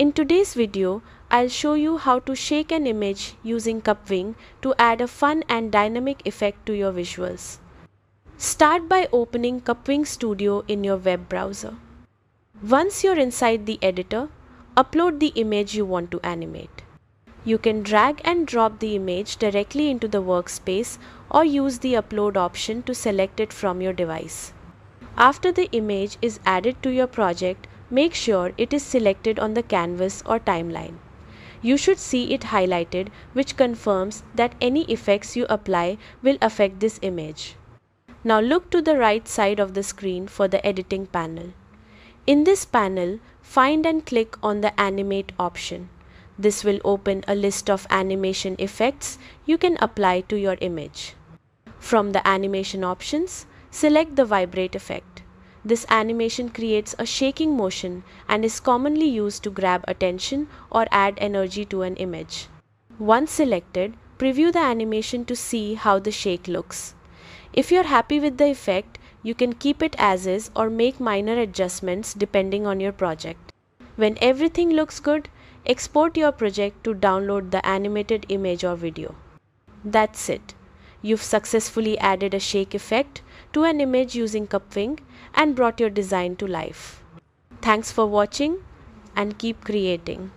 In today's video, I'll show you how to shake an image using Kapwing to add a fun and dynamic effect to your visuals. Start by opening Kapwing Studio in your web browser. Once you're inside the editor, upload the image you want to animate. You can drag and drop the image directly into the workspace or use the upload option to select it from your device. After the image is added to your project, make sure it is selected on the canvas or timeline. You should see it highlighted, which confirms that any effects you apply will affect this image. Now look to the right side of the screen for the editing panel. In this panel, find and click on the Animate option. This will open a list of animation effects you can apply to your image. From the animation options, select the Vibrate effect. This animation creates a shaking motion and is commonly used to grab attention or add energy to an image. Once selected, preview the animation to see how the shake looks. If you're happy with the effect, you can keep it as is or make minor adjustments depending on your project. When everything looks good, export your project to download the animated image or video. That's it. You've successfully added a shake effect to an image using Kapwing and brought your design to life. Thanks for watching and keep creating.